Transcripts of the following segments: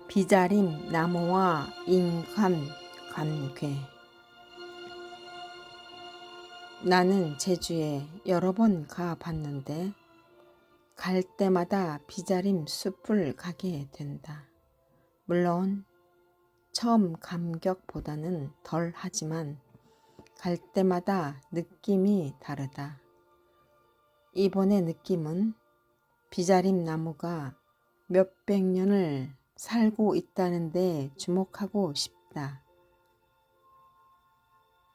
비자림 나무와 인간 관계. 나는 제주에 여러 번 가봤는데 갈 때마다 비자림 숲을 가게 된다. 물론 처음 감격보다는 덜 하지만 갈 때마다 느낌이 다르다. 이번의 느낌은 비자림 나무가 몇백 년을 살고 있다는데 주목하고 싶다.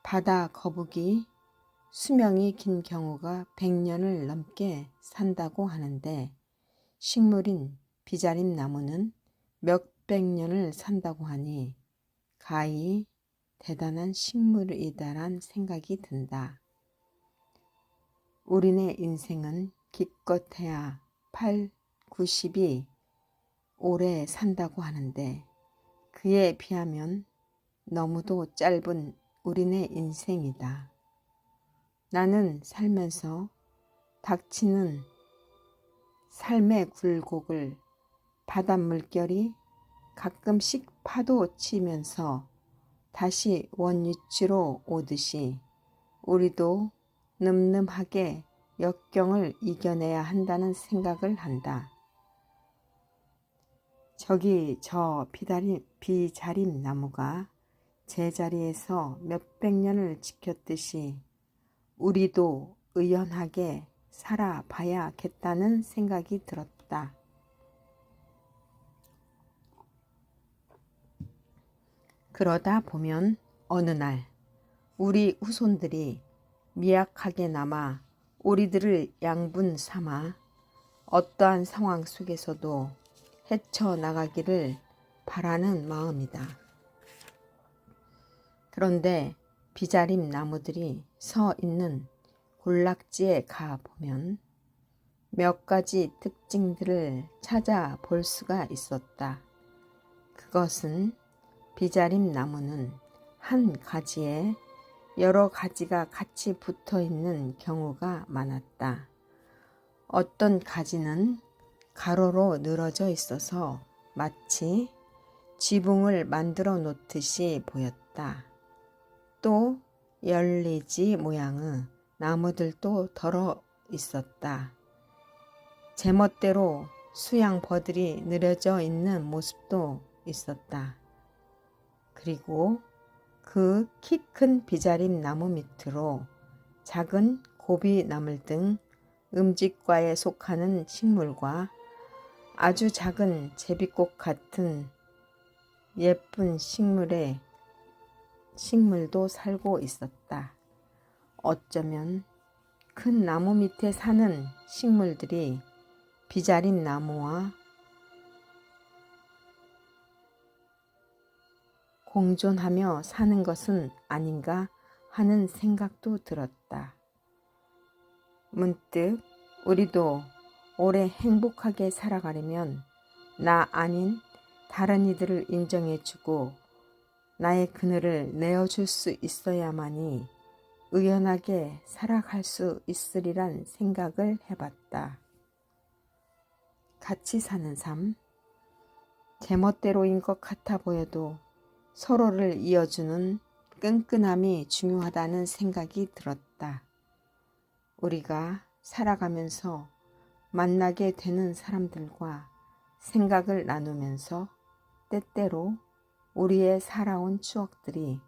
바다 거북이 수명이 긴 경우가 100년을 넘게 산다고 하는데 식물인 비자림 나무는 몇백 년을 산다고 하니 가히 대단한 식물이다란 생각이 든다. 우리네 인생은 기껏해야 8, 90이 오래 산다고 하는데 그에 비하면 너무도 짧은 우리네 인생이다. 나는 살면서 닥치는 삶의 굴곡을 바닷물결이 가끔씩 파도 치면서 다시 원위치로 오듯이 우리도 늠름하게 역경을 이겨내야 한다는 생각을 한다. 저기 저 비자림 나무가 제자리에서 몇백 년을 지켰듯이 우리도 의연하게 살아봐야겠다는 생각이 들었다. 그러다 보면 어느 날 우리 후손들이 미약하게나마 우리들을 양분 삼아 어떠한 상황 속에서도 헤쳐나가기를 바라는 마음이다. 그런데 비자림 나무들이 서 있는 군락지에 가보면 몇 가지 특징들을 찾아볼 수가 있었다. 그것은 비자림 나무는 한 가지에 여러 가지가 같이 붙어 있는 경우가 많았다. 어떤 가지는 가로로 늘어져 있어서 마치 지붕을 만들어 놓듯이 보였다. 또 열리지 모양의 나무들도 덜어 있었다. 제멋대로 수양버들이 늘어져 있는 모습도 있었다. 그리고 그 키 큰 비자림 나무 밑으로 작은 고비나물 등 음직과에 속하는 식물과 아주 작은 제비꽃 같은 예쁜 식물도 살고 있었다. 어쩌면 큰 나무 밑에 사는 식물들이 비자림 나무와 공존하며 사는 것은 아닌가 하는 생각도 들었다. 문득 우리도 오래 행복하게 살아가려면 나 아닌 다른 이들을 인정해주고 나의 그늘을 내어줄 수 있어야만이 의연하게 살아갈 수 있으리란 생각을 해봤다. 같이 사는 삶, 제멋대로인 것 같아 보여도 서로를 이어주는 끈끈함이 중요하다는 생각이 들었다. 우리가 살아가면서 만나게 되는 사람들과 생각을 나누면서 때때로 우리의 살아온 추억들이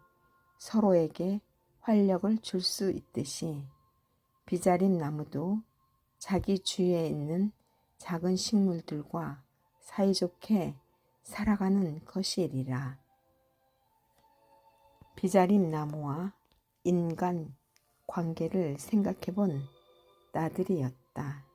서로에게 활력을 줄 수 있듯이 비자림 나무도 자기 주위에 있는 작은 식물들과 사이좋게 살아가는 것이리라. 비자림 나무와 인간 관계를 생각해본 나들이였다.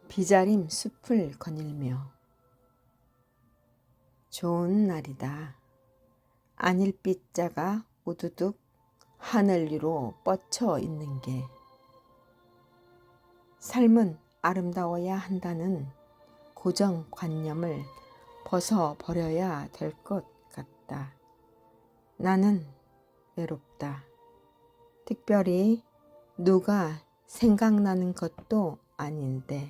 비자림 숲을 거닐며 좋은 날이다. 안일빛자가 우두둑 하늘 위로 뻗쳐 있는 게 삶은 아름다워야 한다는 고정관념을 벗어버려야 될 것 같다. 나는 외롭다. 특별히 누가 생각나는 것도 아닌데.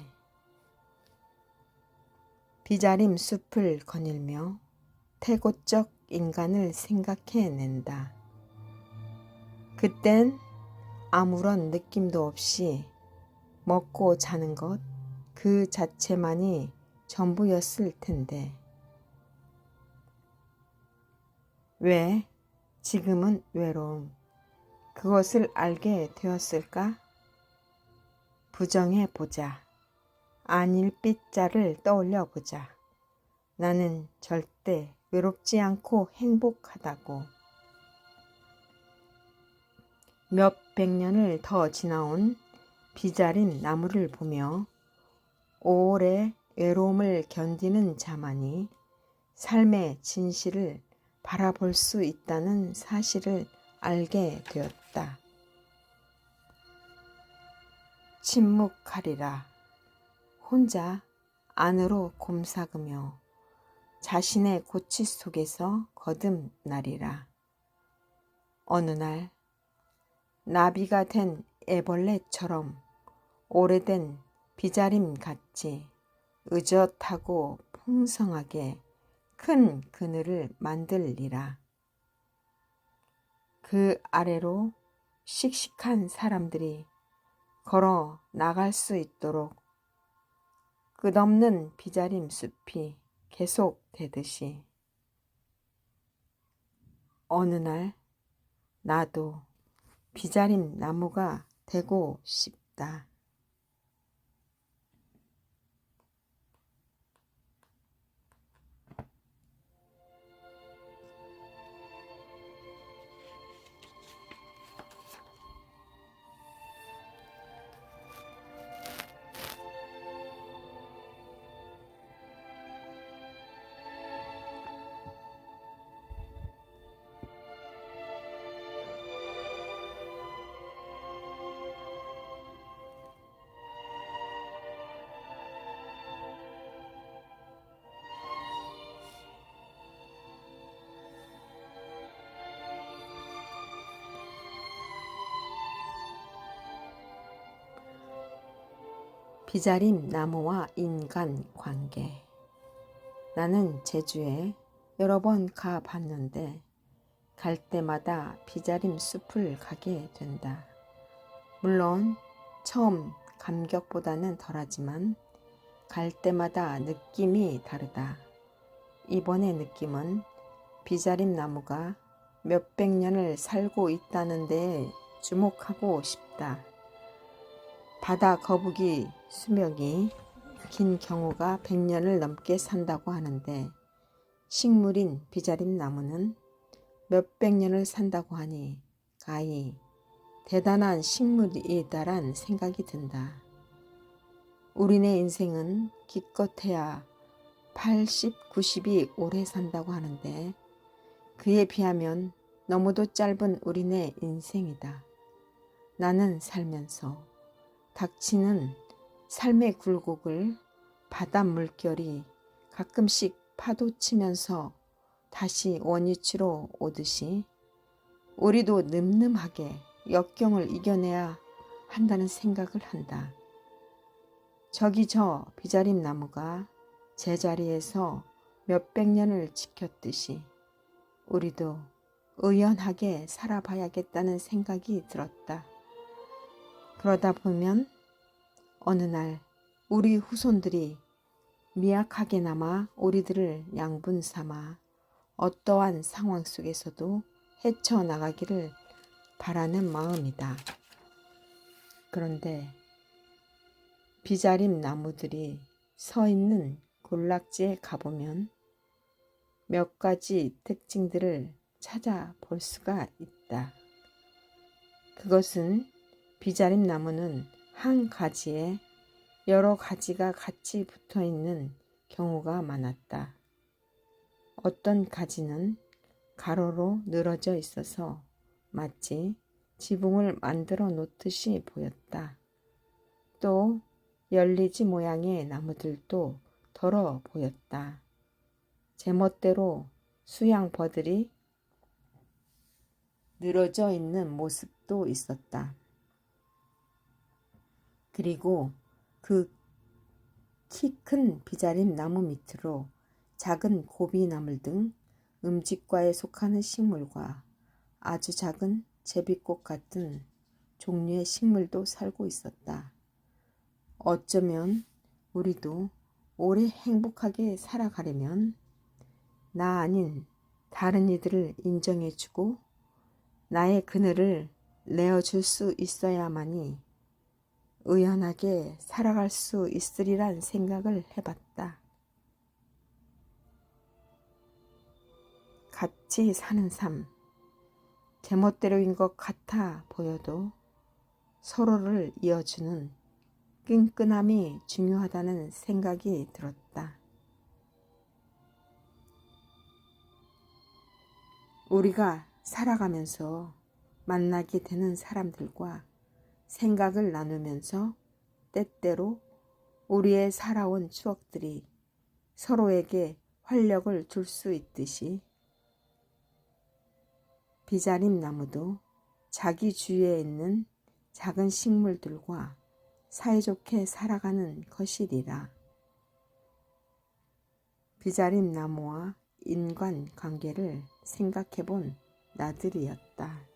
비자림 숲을 거닐며 태고적 인간을 생각해낸다. 그땐 아무런 느낌도 없이 먹고 자는 것 그 자체만이 전부였을 텐데. 왜 지금은 외로움, 그것을 알게 되었을까? 부정해보자. 안일빛자를 떠올려보자. 나는 절대 외롭지 않고 행복하다고. 몇백 년을 더 지나온 비자린 나무를 보며 오래 외로움을 견디는 자만이 삶의 진실을 바라볼 수 있다는 사실을 알게 되었다. 침묵하리라. 혼자 안으로 곰삭으며 자신의 고치 속에서 거듭나리라. 어느 날 나비가 된 애벌레처럼 오래된 비자림 같이 의젓하고 풍성하게 큰 그늘을 만들리라. 그 아래로 씩씩한 사람들이 걸어 나갈 수 있도록 끝없는 비자림 숲이 계속되듯이 어느 날 나도 비자림 나무가 되고 싶다. 비자림 나무와 인간 관계. 나는 제주에 여러 번 가봤는데 갈 때마다 비자림 숲을 가게 된다. 물론 처음 감격보다는 덜하지만 갈 때마다 느낌이 다르다. 이번의 느낌은 비자림 나무가 몇백 년을 살고 있다는 데에 주목하고 싶다. 바다 거북이 수명이 긴 경우가 100년을 넘게 산다고 하는데 식물인 비자림 나무는 몇백 년을 산다고 하니 가히 대단한 식물이다란 생각이 든다. 우리네 인생은 기껏해야 80, 90이 오래 산다고 하는데 그에 비하면 너무도 짧은 우리네 인생이다. 나는 살면서 닥치는 삶의 굴곡을 바다 물결이 가끔씩 파도치면서 다시 원위치로 오듯이 우리도 늠름하게 역경을 이겨내야 한다는 생각을 한다. 저기 저 비자림 나무가 제자리에서 몇백 년을 지켰듯이 우리도 의연하게 살아봐야겠다는 생각이 들었다. 그러다 보면 어느 날 우리 후손들이 미약하게나마 우리들을 양분 삼아 어떠한 상황 속에서도 헤쳐나가기를 바라는 마음이다. 그런데 비자림 나무들이 서 있는 군락지에 가보면 몇 가지 특징들을 찾아볼 수가 있다. 그것은 비자림 나무는 한 가지에 여러 가지가 같이 붙어 있는 경우가 많았다. 어떤 가지는 가로로 늘어져 있어서 마치 지붕을 만들어 놓듯이 보였다. 또 열리지 모양의 나무들도 덜어 보였다. 제멋대로 수양버들이 늘어져 있는 모습도 있었다. 그리고 그 키 큰 비자림 나무 밑으로 작은 고비나물 등 음직과에 속하는 식물과 아주 작은 제비꽃 같은 종류의 식물도 살고 있었다. 어쩌면 우리도 오래 행복하게 살아가려면 나 아닌 다른 이들을 인정해주고 나의 그늘을 내어줄 수 있어야만이 의연하게 살아갈 수 있으리란 생각을 해봤다. 같이 사는 삶, 제멋대로인 것 같아 보여도 서로를 이어주는 끈끈함이 중요하다는 생각이 들었다. 우리가 살아가면서 만나게 되는 사람들과 생각을 나누면서 때때로 우리의 살아온 추억들이 서로에게 활력을 줄 수 있듯이 비자림 나무도 자기 주위에 있는 작은 식물들과 사이좋게 살아가는 것이리라. 비자림 나무와 인간 관계를 생각해 본 나들이였다.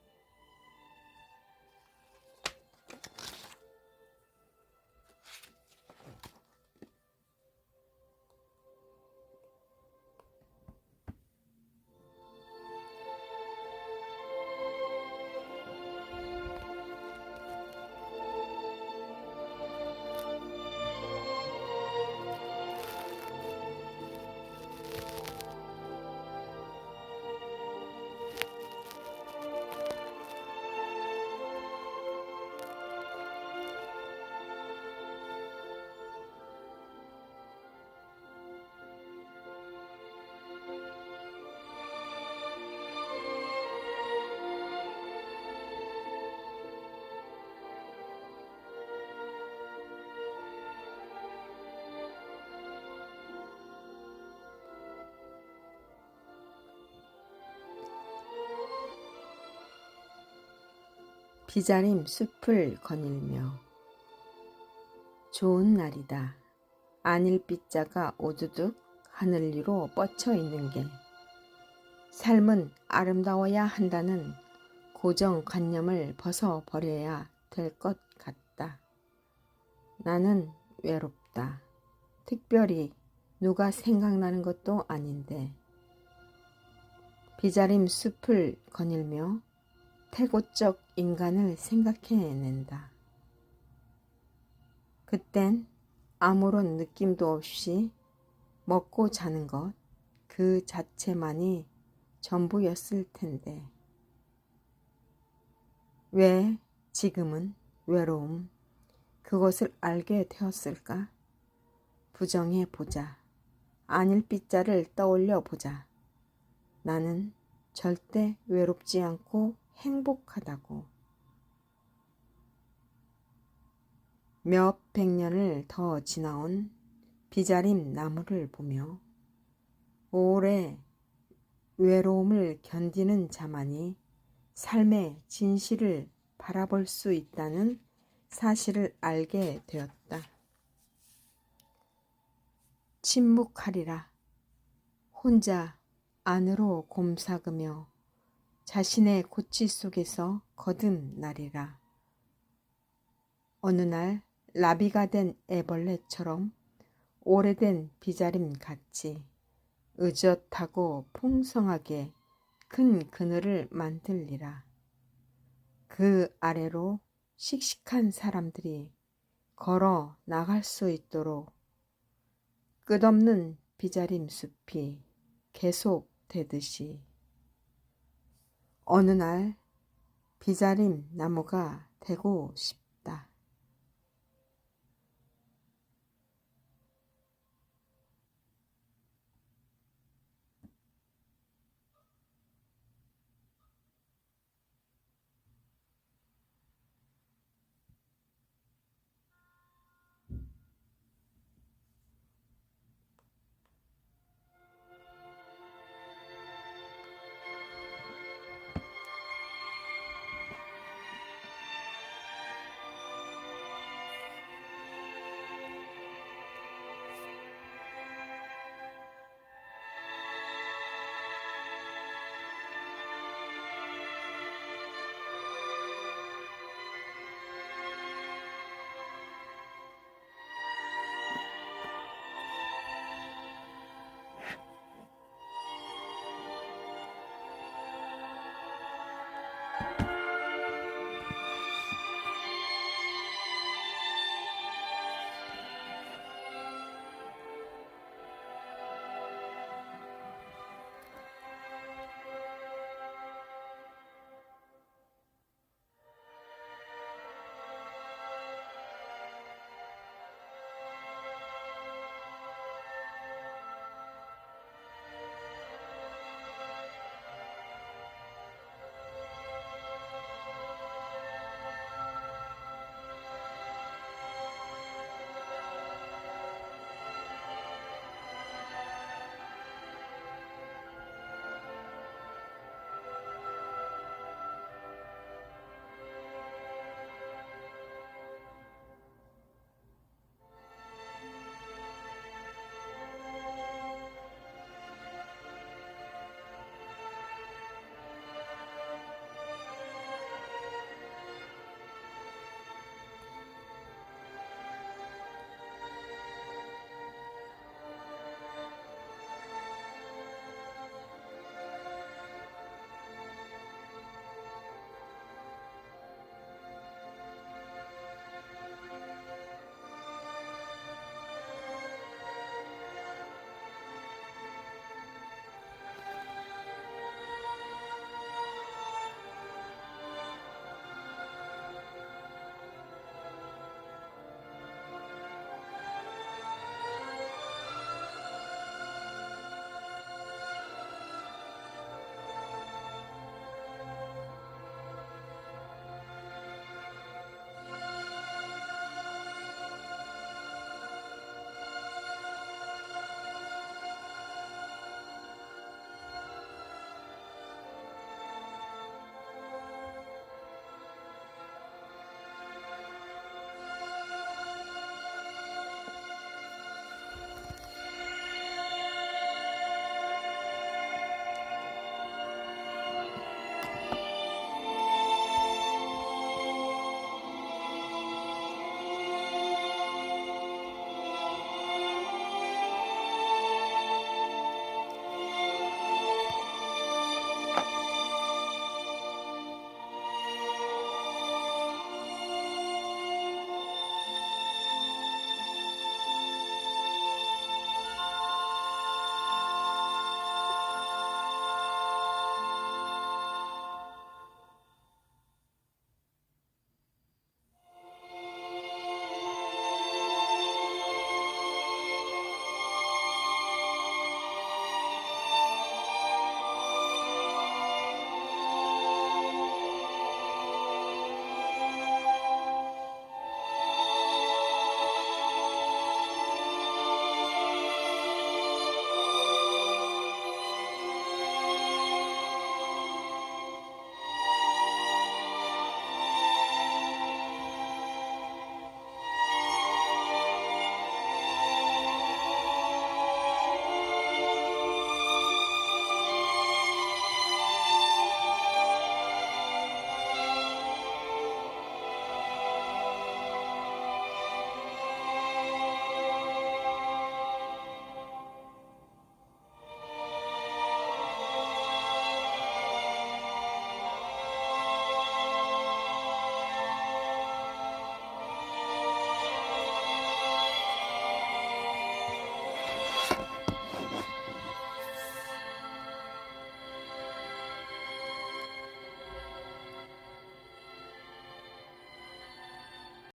비자림 숲을 거닐며 좋은 날이다. 안일빛자가 오두둑 하늘 위로 뻗쳐 있는 게 삶은 아름다워야 한다는 고정관념을 벗어버려야 될 것 같다. 나는 외롭다. 특별히 누가 생각나는 것도 아닌데 비자림 숲을 거닐며 태고적 인간을 생각해낸다. 그땐 아무런 느낌도 없이 먹고 자는 것 그 자체만이 전부였을 텐데 왜 지금은 외로움 그것을 알게 되었을까? 부정해 보자. 안일빛자를 떠올려 보자. 나는 절대 외롭지 않고 행복하다고. 몇 백 년을 더 지나온 비자림 나무를 보며 오래 외로움을 견디는 자만이 삶의 진실을 바라볼 수 있다는 사실을 알게 되었다. 침묵하리라. 혼자 안으로 곰삭으며 자신의 고치 속에서 거듭나리라. 어느 날 나비가 된 애벌레처럼 오래된 비자림 같이 의젓하고 풍성하게 큰 그늘을 만들리라. 그 아래로 씩씩한 사람들이 걸어 나갈 수 있도록 끝없는 비자림 숲이 계속되듯이 어느 날 비자림 나무가 되고 싶다.